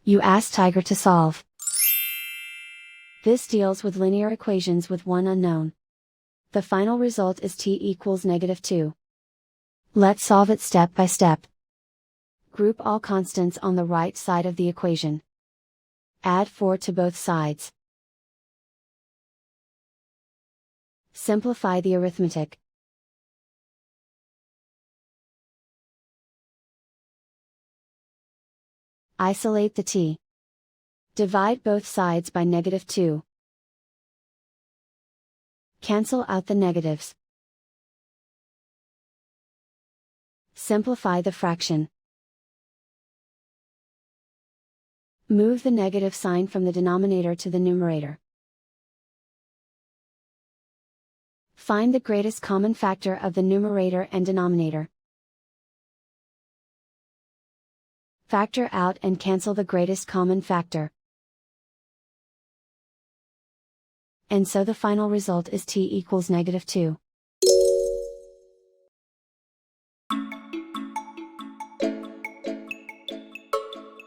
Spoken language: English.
You ask Tiger to solve. This deals with linear equations with one unknown. The final result is t equals -2. Let's solve it step by step. Group all constants on the right side of the equation. Add 4 to both sides. Simplify the arithmetic. Isolate the t. Divide both sides by -2. Cancel out the negatives. Simplify the fraction. Move the negative sign from the denominator to the numerator. Find the greatest common factor of the numerator and denominator. Factor out and cancel the greatest common factor. And so the final result is t equals -2.